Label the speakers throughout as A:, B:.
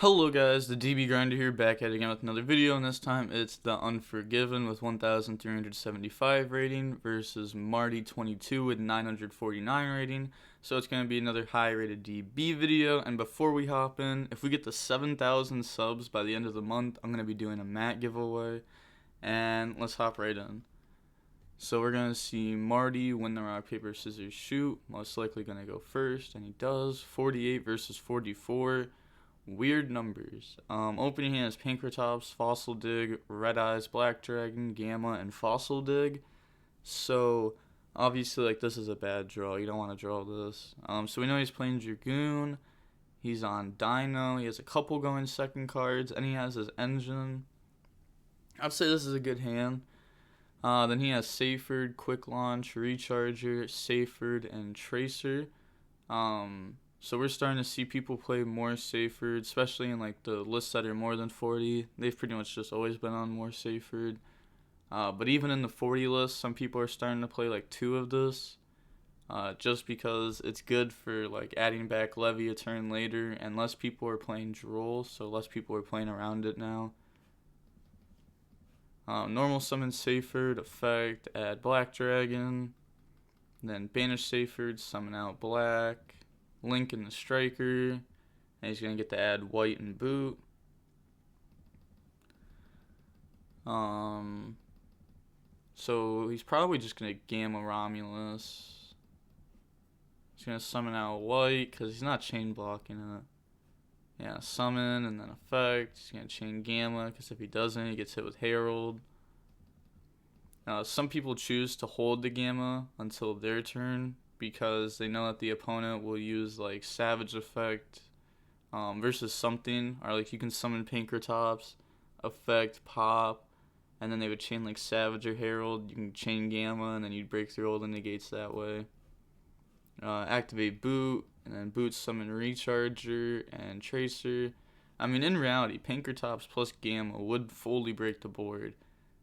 A: Hello guys, the DB Grinder here, back at it again with another video, and this time it's the Unforgiven with 1,375 rating versus Marty22 with 949 rating. So it's going to be another high rated DB video, and before we hop in, if we get to 7,000 subs by the end of the month, I'm going to be doing a mat giveaway, and let's hop right in. So we're going to see Marty win the rock, paper, scissors, shoot, most likely going to go first, and he does. 48 versus 44. Weird numbers. Opening hand is Pankratops, Fossil Dig, Red Eyes, Black Dragon, Gamma, and Fossil Dig. So obviously, like, this is a bad draw. You don't want to draw this. So we know he's playing Dragoon. He's on Dino. He has a couple going second cards, and he has his engine. I'd say this is a good hand. Then he has Saferd, Quick Launch, Recharger, Saferd, and Tracer. So we're starting to see people play more Saferd, especially in like the lists that are more than 40. They've pretty much just always been on more Saferd. But even in the 40 list, some people are starting to play like 2 of this. Just because it's good for like adding back Levy a turn later, and less people are playing Droll, so less people are playing around it now. Normal summon Saferd, effect, add Black Dragon. Then banish Saferd, summon out Black. Link in the striker, and he's going to get to add white and boot. So he's probably just going to Gamma Romulus. He's going to summon out white because he's not chain blocking it. Yeah, summon and then effect. He's going to chain Gamma because if he doesn't, he gets hit with Herald. Some people choose to hold the Gamma until their turn, because they know that the opponent will use like Savage Effect versus something, or like you can summon Pankratops, effect, pop, and then they would chain like Savage or Herald. You can chain Gamma, and then you'd break through all the negates that way. Activate Boot, and then Boot summon Recharger and Tracer. I mean, in reality, Pankratops plus Gamma would fully break the board,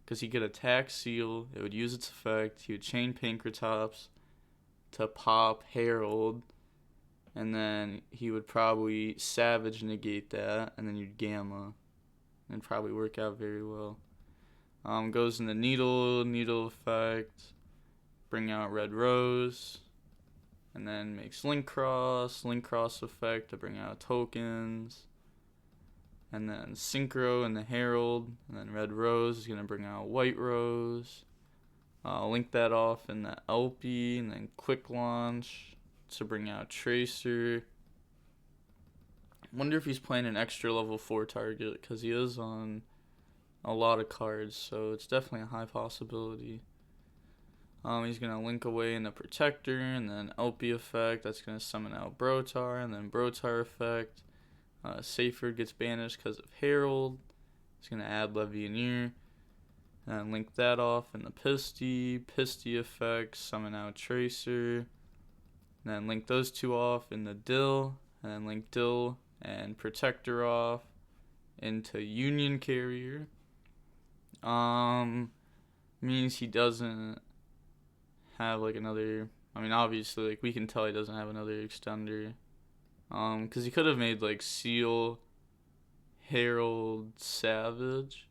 A: because he could attack Seal, it would use its effect, he would chain Pankratops to pop Herald, and then he would probably Savage negate that, and then you'd Gamma, and probably work out very well. Goes in the needle effect, bring out Red Rose, and then makes link cross effect to bring out tokens, and then Synchro in the Herald, and then Red Rose is going to bring out White Rose. Link that off in the LP, and then Quick Launch to bring out Tracer. Wonder if he's playing an extra level 4 target, because he is on a lot of cards, so it's definitely a high possibility. He's going to link away in the Protector, and then LP effect, that's going to summon out Brotar, and then Brotar effect. Saferd gets banished because of Herald. He's going to add Levianeer. And link that off in the Pisty effect, summon out Tracer. And then link those 2 off in the Dill, and then link Dill and Protector off into Union Carrier. Means he doesn't have like another, I mean obviously like we can tell he doesn't have another extender. Because he could have made like Seal, Herald, Savage,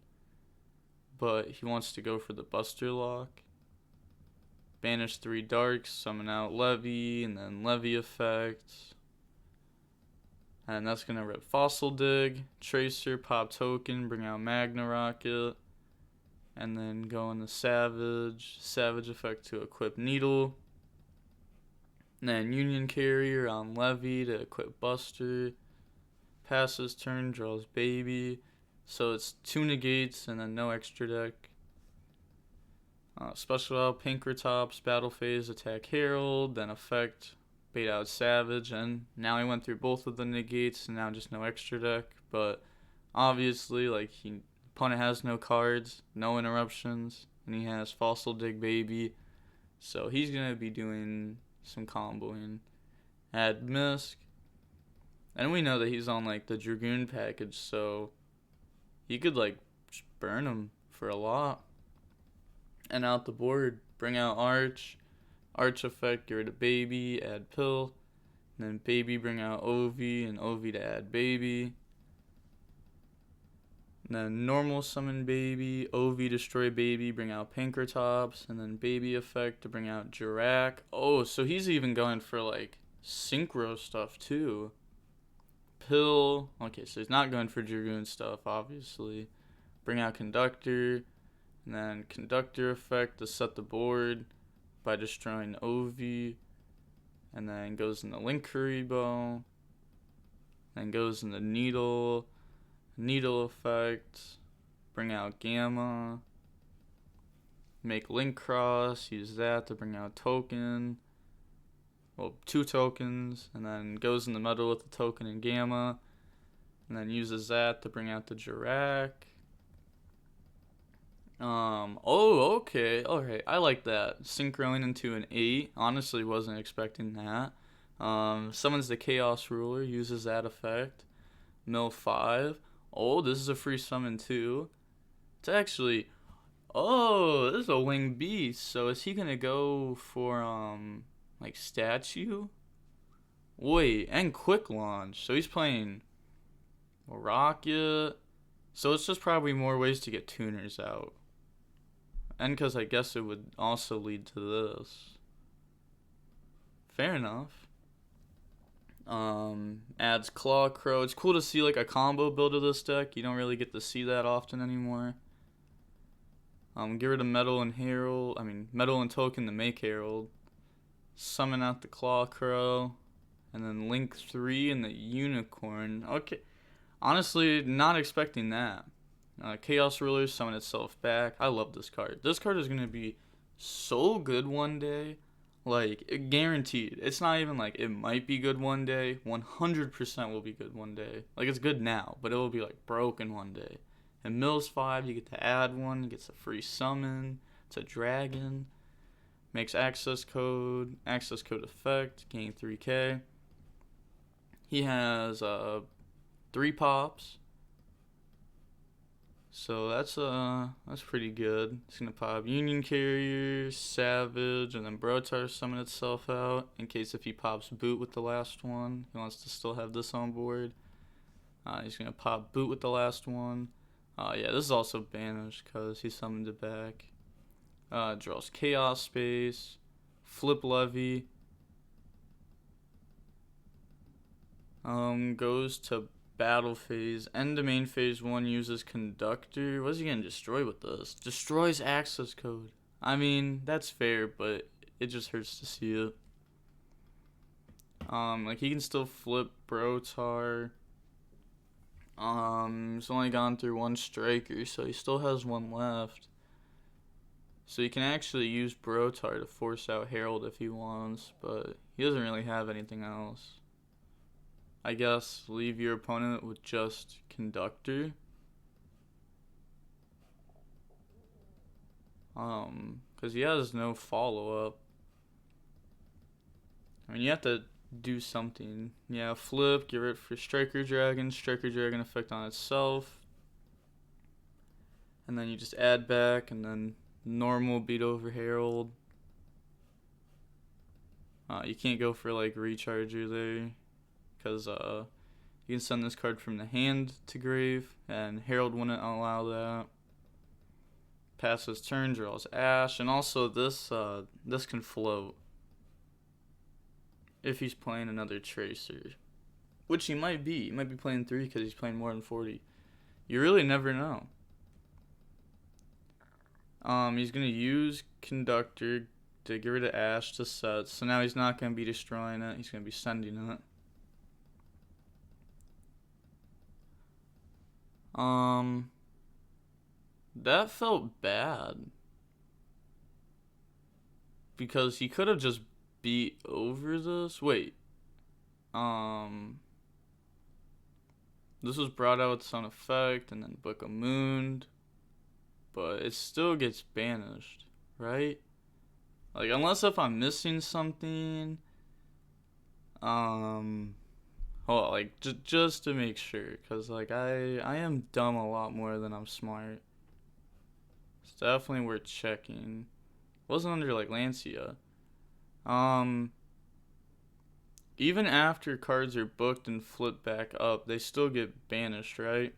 A: but he wants to go for the Buster Lock. Banish 3 darks, summon out Levy, and then Levy effect. And that's going to rip Fossil Dig, Tracer, pop token, bring out Magna Rocket, and then go into Savage effect to equip Needle. And then Union Carrier on Levy to equip Buster. Passes turn, draws Baby. So it's 2 negates and then no extra deck. Special out Pankratops, battle phase, attack Herald, then effect, bait out Savage, and now he went through both of the negates and now just no extra deck. But obviously, like, opponent has no cards, no interruptions, and he has Fossil Dig Baby. So he's going to be doing some comboing. Add Misk. And we know that he's on like the Dragoon package, so he could like just burn him for a lot. And out the board, bring out Arch effect, get rid of Baby, add Pill, and then Baby bring out Ovi, and Ovi to add Baby. And then normal summon baby, OV destroy baby, bring out Pankratops, and then baby effect to bring out Jirak. Oh, so he's even going for like synchro stuff too. Pill. Okay, so he's not going for Dragoon stuff, obviously. Bring out Conductor, and then Conductor effect to set the board by destroying OV, and then goes in the Link Kuribo, then goes in the Needle effect, bring out Gamma, make Link Cross, use that to bring out Token, well, 2 tokens, and then goes in the middle with the Token and Gamma, and then uses that to bring out the Jirak. Oh, okay, alright, I like that. Synchroing into an 8, honestly wasn't expecting that. Summons the Chaos Ruler, uses that effect. Mill 5. Oh, this is a free summon too. It's actually, oh, this is a winged beast. So is he gonna go for like statue? Wait, and quick launch. So he's playing a rocket. So it's just probably more ways to get tuners out. And because I guess it would also lead to this. Fair enough. Adds Claw Crow. It's cool to see like a combo build of this deck. You don't really get to see that often anymore. Get rid of Metal and Herald. Metal and Token to make Herald. Summon out the Claw Crow. And then Link 3 and the Unicorn. Okay. Honestly, not expecting that. Chaos Ruler, summon itself back. I love this card. This card is going to be so good one day. Like, guaranteed. It's not even like it might be good one day. 100% will be good one day. Like, it's good now, but it will be like broken one day. And Mills 5, you get to add one. It gets a free summon. It's a dragon. Makes access code effect. Gain 3k. He has 3 pops. So that's pretty good. It's gonna pop Union Carrier, Savage, and then Brotar summon itself out in case if he pops Boot with the last one. He wants to still have this on board. He's gonna pop Boot with the last one. Yeah, this is also banished because he summoned it back. Draws Chaos Space, Flip Levy. Goes to battle phase. End of main phase 1 uses Conductor. What is he gonna destroy with this? Destroys access code. I mean, that's fair, but it just hurts to see it. Like he can still flip Brotar. He's only gone through 1 striker, so he still has 1 left. So he can actually use Brotar to force out Herald if he wants, but he doesn't really have anything else. I guess leave your opponent with just Conductor. Because he has no follow-up. I mean, you have to do something. Yeah, flip, get rid for Striker Dragon effect on itself. And then you just add back, and then normal beat over Herald. You can't go for like Recharger there. Because you can send this card from the hand to grave, and Herald wouldn't allow that. Passes turn, draws Ash, and also this can float if he's playing another Tracer, which he might be. He might be playing 3 because he's playing more than 40. You really never know. He's gonna use Conductor to get rid of Ash to set, so now he's not gonna be destroying it. He's gonna be sending it. That felt bad. Because he could have just beat over this. Wait. This was brought out with Sun Effect and then Book of Moon. But it still gets banished, right? Like, unless if I'm missing something. Hold on, like, just to make sure, because, like, I am dumb a lot more than I'm smart. It's definitely worth checking. Wasn't under, like, Lancia. Even after cards are booked and flipped back up, they still get banished, right?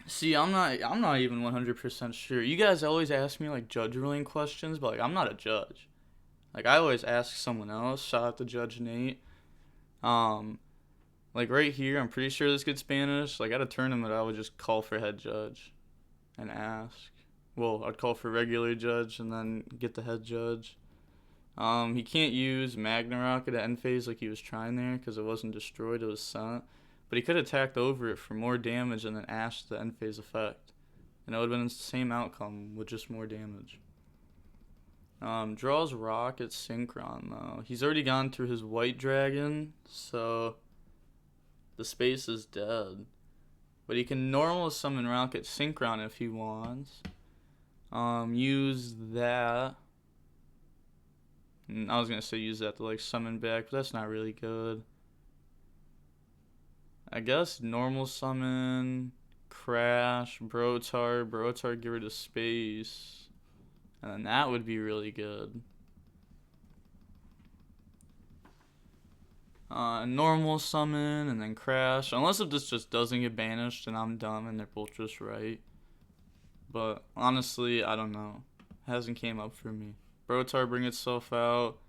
A: See, I'm not even 100% sure. You guys always ask me like judge ruling questions, but like I'm not a judge. Like I always ask someone else. Shout out to Judge Nate. Um, like right here, I'm pretty sure this gets Spanish. Like at a tournament, I would just call for head judge and ask. Well, I'd call for regular judge and then get the head judge. He can't use Magna Rocket at end phase like he was trying there because it wasn't destroyed, it was sent. But he could have attacked over it for more damage and then ashed the end phase effect. And it would have been the same outcome with just more damage. Draws Rocket Synchron though. He's already gone through his White Dragon, so the space is dead. But he can normal summon Rocket Synchron if he wants. Use that. I was gonna say use that to like summon back, but that's not really good. I guess normal summon, crash, Brotar get rid of space. And then that would be really good. Normal summon and then crash. Unless if this just doesn't get banished and I'm dumb and they're both just right. But honestly, I don't know. Hasn't came up for me. Brotar bring itself out.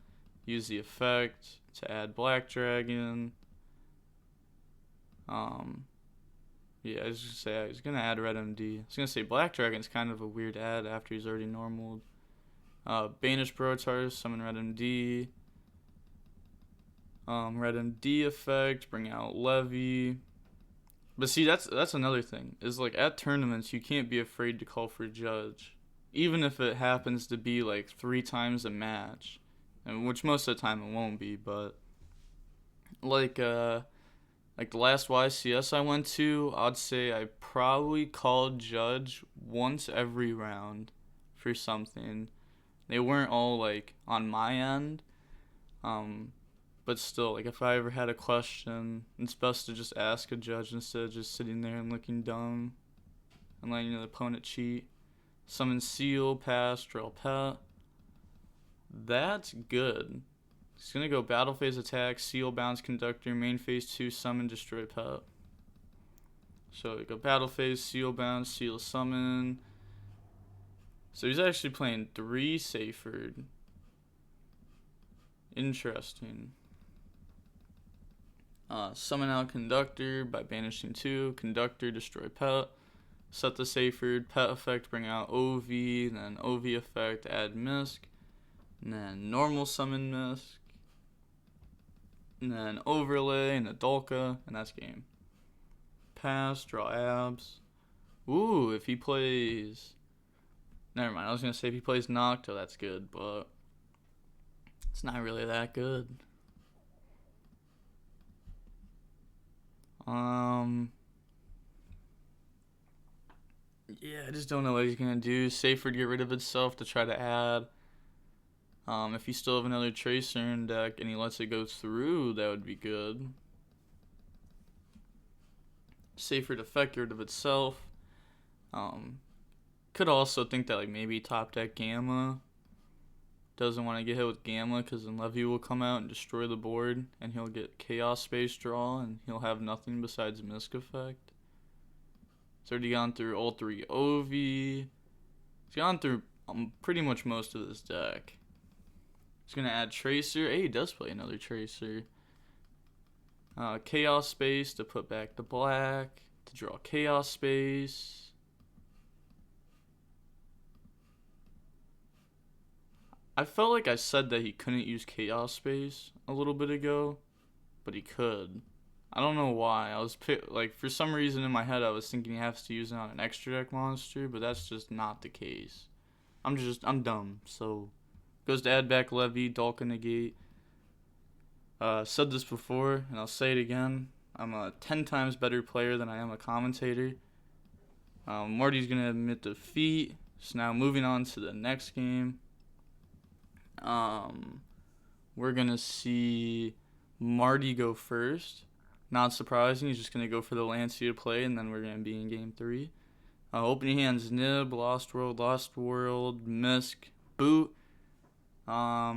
A: Use the effect to add Black Dragon. Yeah, I was just say I was gonna add Red MD. I was gonna say Black Dragon's kind of a weird add after he's already normaled. Banish Brotar, summon Red MD. Red MD effect, bring out Levy. But see, that's another thing. Is like at tournaments you can't be afraid to call for Judge, even if it happens to be like 3 times a match, and which most of the time it won't be. But like the last YCS I went to, I'd say I probably called Judge once every round for something. They weren't all like on my end. But still, like if I ever had a question, it's best to just ask a judge instead of just sitting there and looking dumb and letting the opponent cheat. Summon Seal, pass, draw pet. That's good. He's gonna go battle phase attack, Seal, bounce conductor, main phase 2, summon, destroy pet. So we go battle phase, Seal, bounce, Seal, summon. So he's actually playing 3 Seyfried. Interesting. Summon out Conductor by banishing 2. Conductor, destroy pet. Set the Seyfried. Pet effect, bring out OV. Then OV effect, add Misk. And then normal summon Misk. And then overlay and Adulka. And that's game. Pass, draw abs. Ooh, if he plays... Never mind, I was going to say if he plays Nocto, that's good, but... It's not really that good. Yeah, I just don't know what he's gonna do. Seyfried get rid of itself to try to add. If you still have another Tracer in deck and he lets it go through, that would be good. Seyfried effect get rid of itself. Could also think that like maybe top deck Gamma. Doesn't want to get hit with Gamma because then Levy will come out and destroy the board and he'll get Chaos Space draw and he'll have nothing besides Misk effect. It's already gone through all 3 OV. He's gone through pretty much most of this deck. He's going to add Tracer. Hey, he does play another Tracer. Chaos Space to put back the black. To draw Chaos Space. I felt like I said that he couldn't use Chaos Space a little bit ago, but he could. I don't know why. I was like for some reason in my head I was thinking he has to use it on an extra deck monster, but that's just not the case. I'm dumb. So goes to add back Levy, Dulka negate. Said this before and I'll say it again. I'm a 10 times better player than I am a commentator. Marty's gonna admit defeat. So now moving on to the next game. We're gonna see Marty go first. Not surprising, he's just gonna go for the Lancia play, and then we're gonna be in game 3. Opening hands: Nib, Lost World, Misk, Boot. I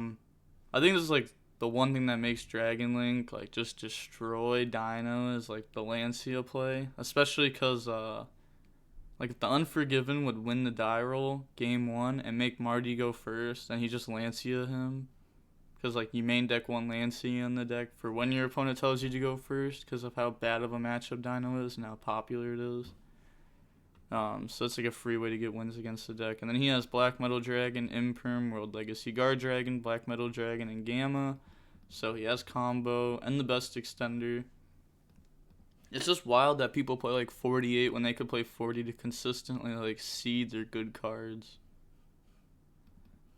A: think this is like the one thing that makes Dragon Link like just destroy Dino is like the Lancia play, especially because Like, if the Unforgiven would win the die roll game 1 and make Marty go first, and he just Lancia him. Because, like, you main deck 1 Lancia in the deck for when your opponent tells you to go first because of how bad of a matchup Dino is and how popular it is. So it's like a free way to get wins against the deck. And then he has Black Metal Dragon, Imperm, World Legacy Guard Dragon, Black Metal Dragon, and Gamma. So he has combo and the best extender. It's just wild that people play like 48 when they could play 40 to consistently like seed their good cards.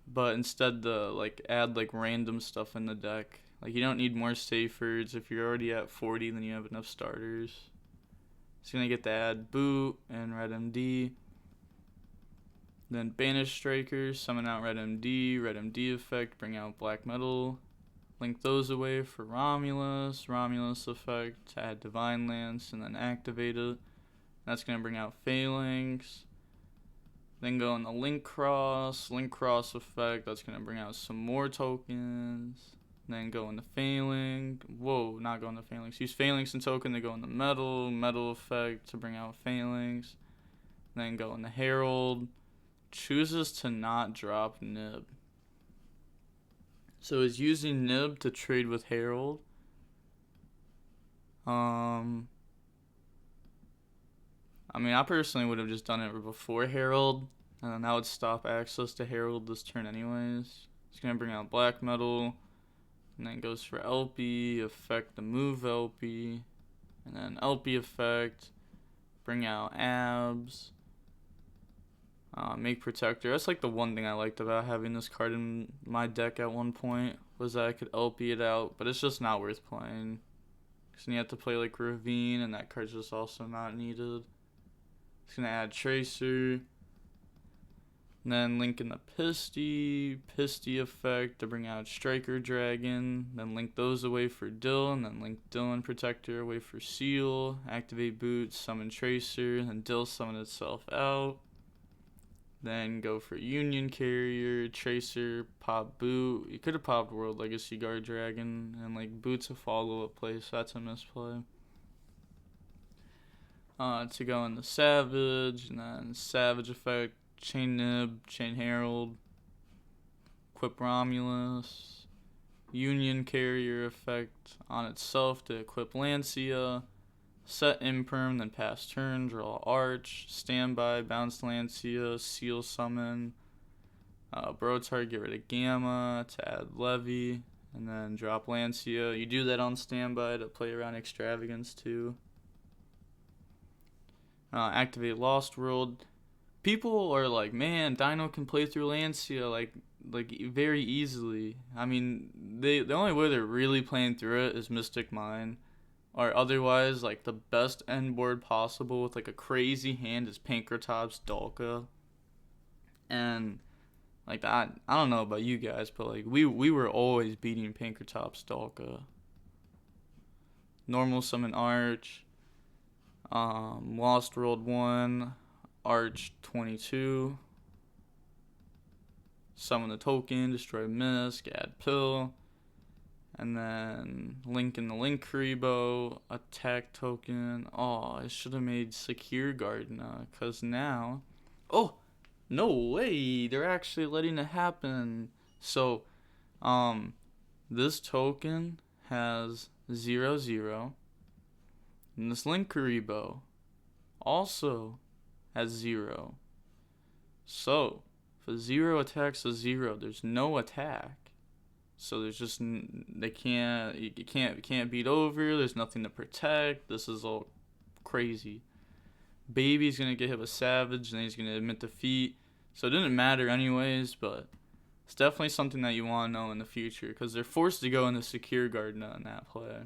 A: But instead the like add like random stuff in the deck. Like you don't need more safers. If you're already at 40, then you have enough starters. It's gonna get to add Boot and Red MD. Then Banish Strikers, summon out Red MD effect, bring out Black Metal. Link those away for Romulus effect, to add Divine Lance, and then activate it. That's gonna bring out Phalanx. Then go in the Link Cross effect, that's gonna bring out some more tokens. Then go into Phalanx. Whoa, not go into Phalanx. Use Phalanx and token to go in the Metal effect to bring out Phalanx. Then go into Herald. Chooses to not drop Nib. So he's using Nib to trade with Herald. I mean, I personally would have just done it before Herald, and then that would stop access to Herald this turn anyways. It's going to bring out Black Metal. And then goes for LP, effect the move LP, and then LP effect, bring out Abs, make Protector. That's like the one thing I liked about having this card in my deck at one point, was that I could LP it out, but it's just not worth playing. Because you have to play like Ravine, and that card's just also not needed. It's going to add Tracer. And then link in the Pisty effect to bring out Striker Dragon. Then link those away for Dill, and then link Dill and Protector away for Seal. Activate Boot, summon Tracer, and Dill summon itself out. Then go for Union Carrier, Tracer, pop Boot. You could have popped World Legacy Guard Dragon, and like Boot's a follow-up play, so that's a misplay. To go in the Savage, and then Savage effect. Chain Nib, Chain Herald, equip Romulus, Union Carrier effect on itself to equip Lancia, set Imperm, then pass turn, draw Arch, standby, bounce Lancia, seal summon, Brotar, get rid of Gamma to add Levy, and then drop Lancia. You do that on standby to play around Extravagance too. Activate Lost World. People are like, man, Dino can play through Lancia like very easily. I mean, the only way they're really playing through it is Mystic Mine, or otherwise like the best end board possible with like a crazy hand is Pankratops Dalka. And like I don't know about you guys, but like we were always beating Pankratops Dalka. Normal summon Arch, Lost World 1. Arch 22, summon the token, destroy Misk, add Pill, and then link in the Link Karibo, attack token. Oh, I should have made Secure Gardena, because now, oh, no way, they're actually letting it happen. So, this token has 0/0, and this Link Karibo also has 0. So, if a 0 attacks a 0, there's no attack. So there's just you can't beat over. There's nothing to protect. This is all crazy. Baby's gonna get hit with Savage, and then he's gonna admit defeat. So it didn't matter anyways, but it's definitely something that you want to know in the future, because they're forced to go into Secure Gardena in that play.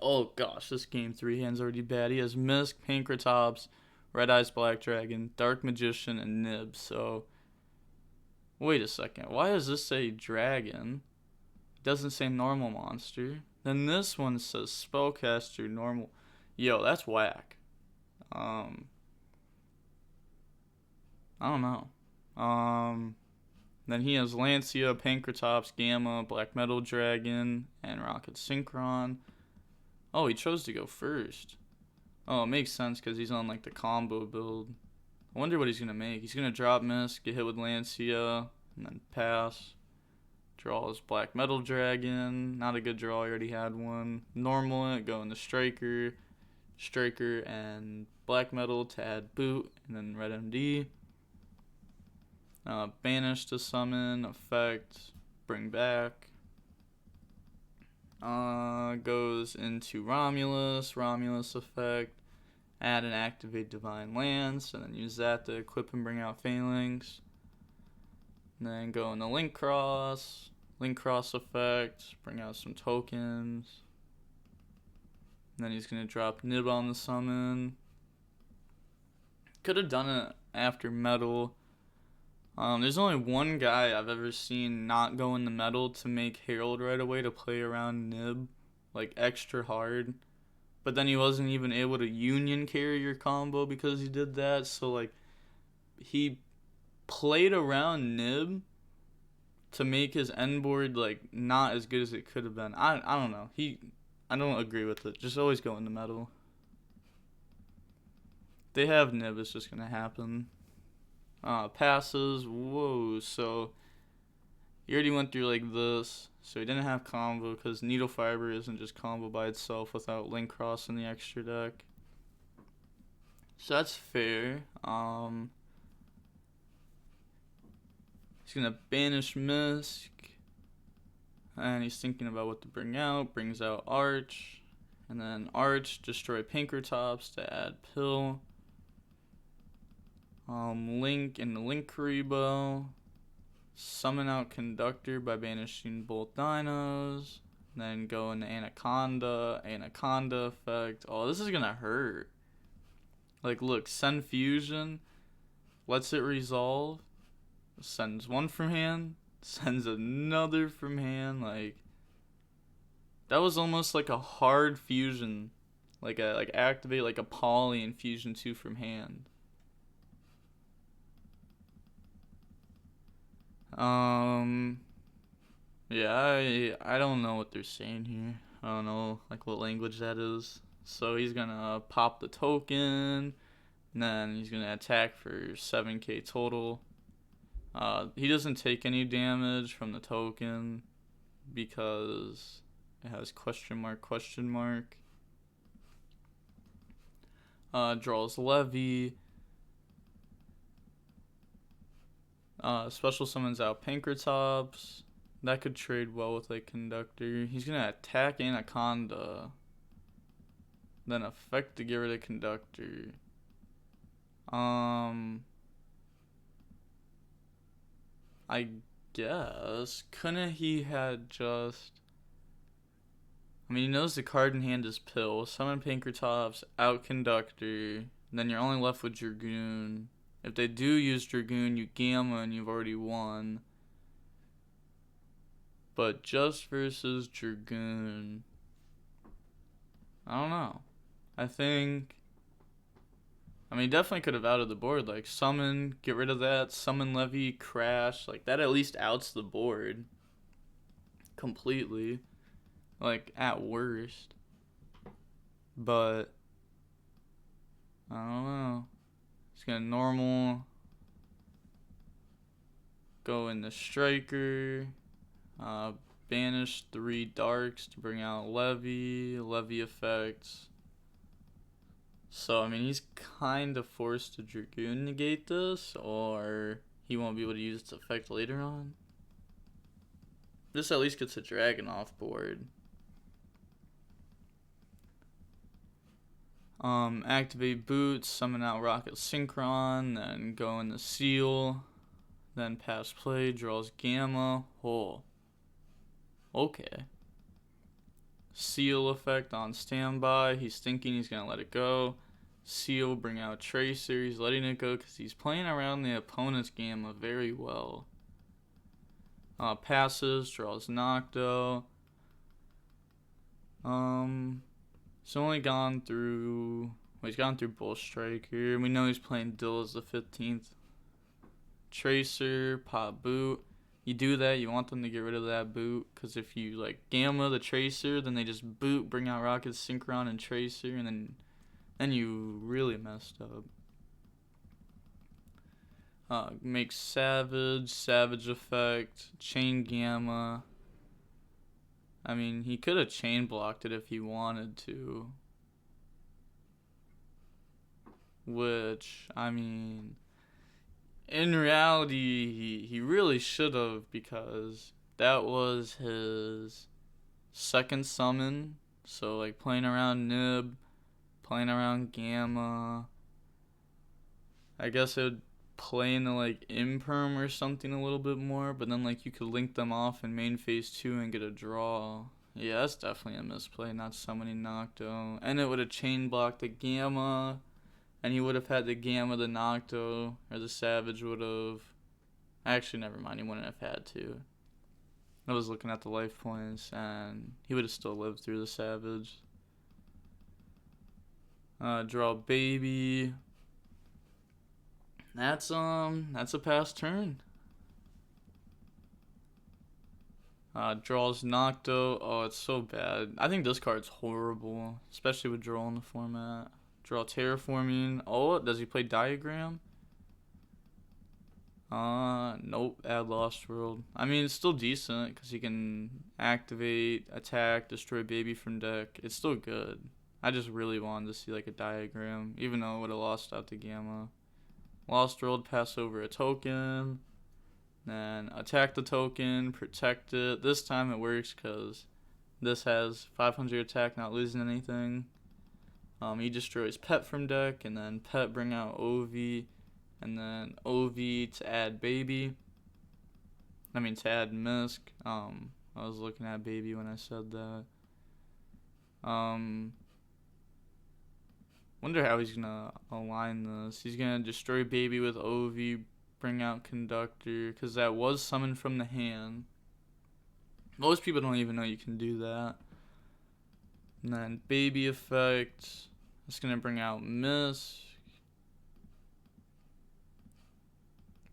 A: Oh gosh, this game 3 hand's already bad. He has Misk, Pankratops, Red Eyes Black Dragon, Dark Magician, and Nib. So, wait a second. Why does this say Dragon? It doesn't say Normal Monster. Then this one says Spellcaster Normal. Yo, that's whack. I don't know. Then he has Lancia, Pankratops, Gamma, Black Metal Dragon, and Rocket Synchron. Oh, he chose to go first. Oh, it makes sense because he's on like the combo build. I wonder what he's gonna make. He's gonna drop miss, get hit with Lancia, and then pass. Draw his Black Metal Dragon. Not a good draw, he already had one. Normal it, go into Striker. Striker and Black Metal to add Boot, and then Red MD. Banish to summon, effect, bring back. Goes into Romulus effect, add and activate Divine Lance, and then use that to equip and bring out Phalanx. And then go into Link Cross effect, bring out some tokens. And then he's going to drop Nib on the summon. Could have done it after Metal. There's only one guy I've ever seen not go into Metal to make Herald right away to play around Nib, like extra hard. But then he wasn't even able to Union carry your combo because he did that. So like, he played around Nib to make his end board like not as good as it could have been. I don't know. I don't agree with it. Just always go into Metal. They have Nib, it's just gonna happen. Passes, whoa, so he already went through like this, so he didn't have combo because Needle Fiber isn't just combo by itself without Link Cross in the extra deck. So that's fair. He's gonna banish Misk, and he's thinking about what to bring out. Brings out Arch, and then Arch, destroy Pinkertops to add Pill. Link in the Link Karibo. Summon out Conductor by banishing both Dinos. Then go into Anaconda effect. Oh, this is gonna hurt. Like, look, send Fusion, lets it resolve, sends one from hand, sends another from hand. Like, that was almost like a hard fusion, like activate like a Poly and Fusion 2 from hand. Yeah, I don't know what they're saying here. I don't know like what language that is. So he's gonna pop the token, and then he's gonna attack for 7k total. He doesn't take any damage from the token because it has question mark. Draws Levy. Special summons out Pinkertops. That could trade well with like Conductor. He's gonna attack Anaconda, then effect to get rid of Conductor. I guess couldn't he had just? I mean, he knows the card in hand is Pill. Summon Pinkertops, out Conductor. Then you're only left with Dragoon. If they do use Dragoon, you Gamma and you've already won. But just versus Dragoon, I don't know. I mean, definitely could have outed the board. Like, summon, get rid of that. Summon Levy, crash. Like, that at least outs the board completely. Like, at worst. But, I don't know. It's gonna normal. Go into Striker. Banish 3 darks to bring out Levy effects. So, I mean, he's kind of forced to Dragoon negate this, or he won't be able to use its effect later on. This at least gets a dragon off board. Activate Boots, summon out Rocket Synchron, then go into Seal, then pass play, draws Gamma. Oh. Okay. Seal effect on standby. He's thinking he's going to let it go. Seal, bring out Tracer. He's letting it go because he's playing around the opponent's Gamma very well. Passes, draws Nocto. He's only gone through... Well, he's gone through Bull Striker. We know he's playing Dill as the 15th. Tracer, pop Boot. You do that, you want them to get rid of that boot, because if you like Gamma the Tracer, then they just boot, bring out Rocket Synchron and Tracer, and then And you really messed up. Make Savage effect, Chain Gamma. I mean, he could have chain blocked it if he wanted to. Which, I mean, in reality, he really should have, because that was his second summon. So, like, playing around Nib, playing around Gamma. I guess it would play into, like, Imperm or something a little bit more, but then, like, you could link them off in main phase 2 and get a draw. Yeah, that's definitely a misplay, not summoning Nocto. And it would have chain blocked the Gamma, and he would have had the Gamma, the Nocto, or the Savage would have... Actually, never mind, he wouldn't have had to. I was looking at the life points, and he would have still lived through the Savage. Draw Baby. That's a pass turn. Draws Nocto. Oh, it's so bad. I think this card's horrible, especially with draw in the format. Draw Terraforming. Oh, does he play Diagram? Nope. Add Lost World. I mean, it's still decent because he can activate, attack, destroy Baby from deck. It's still good. I just really wanted to see like a Diagram, even though it would have lost out to Gamma. Lost World, pass over a token, then attack the token, protect it. This time it works because this has 500 attack, not losing anything. He destroys Pet from deck, and then Pet bring out Ovi, and then Ovi to add Baby. I mean to add Misk. I was looking at Baby when I said that. Wonder how he's gonna align this. He's gonna destroy Baby with Ovi, bring out Conductor, because that was summoned from the hand. Most people don't even know you can do that. And then Baby effect. It's gonna bring out Miss.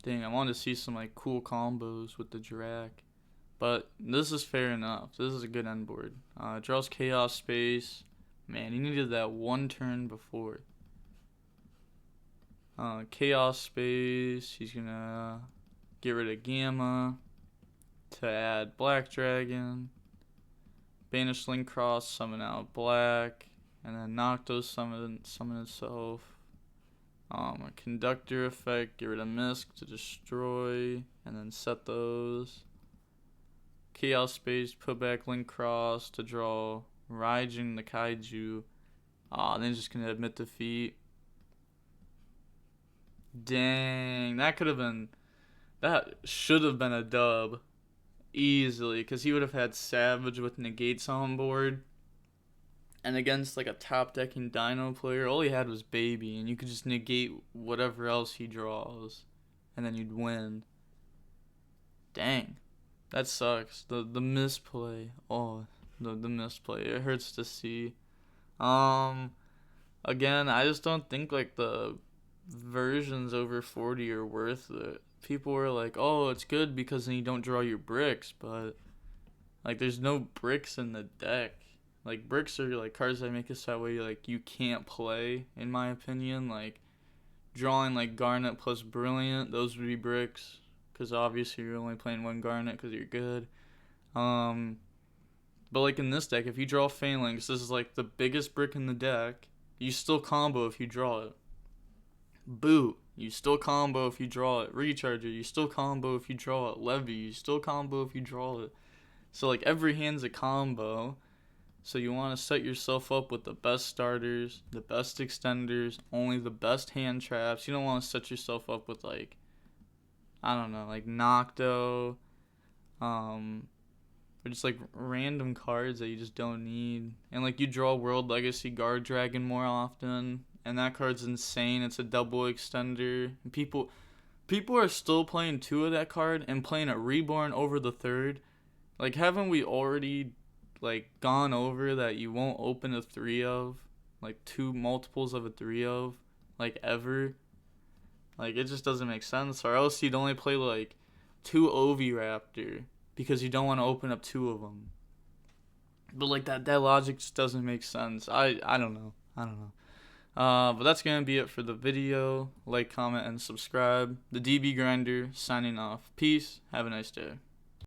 A: Dang, I wanted to see some like cool combos with the Drac. But this is fair enough. This is a good end board. Draws Chaos Space. Man, he needed that one turn before. Chaos Space. He's gonna get rid of Gamma to add Black Dragon. Banish Link Cross, summon out Black. And then Nocto summon itself. A Conductor effect, get rid of Misk to destroy. And then set those. Chaos Space, put back Link Cross to draw Raijin the Kaiju. Then just gonna admit defeat. Dang, that should have been a dub easily, because he would have had Savage with negates on board, and against like a top decking Dino player, all he had was Baby, and you could just negate whatever else he draws, and then you'd win. Dang, that sucks. The misplay. Oh, the misplay. It hurts to see. Again, I just don't think like the versions over 40 are worth it. People were like, oh, it's good because then you don't draw your bricks, but like there's no bricks in the deck. Like bricks are like cards that make it so that way like you can't play, in my opinion. Like drawing like Garnet plus Brilliant, those would be bricks, because obviously you're only playing one Garnet because you're good. But like in this deck, if you draw Phalanx, this is like the biggest brick in the deck. You still combo if you draw it. Boot, you still combo if you draw it. Recharger, you still combo if you draw it. Levy, you still combo if you draw it. So like every hand's a combo. So you want to set yourself up with the best starters, the best extenders, only the best hand traps. You don't want to set yourself up with like, I don't know, like Nocto, or just like random cards that you just don't need. And like you draw World Legacy Guard Dragon more often, and that card's insane. It's a double extender. And people are still playing 2 of that card and playing a Reborn over the 3rd. Like, haven't we already like gone over that you won't open a 3 of, like 2 multiples of a 3 of, like ever? Like it just doesn't make sense. Or else you'd only play like 2 Oviraptor because you don't want to open up 2 of them. But like that logic just doesn't make sense. I don't know. But that's going to be it for the video. Like, comment, and subscribe. The DB Grinder signing off. Peace. Have a nice day.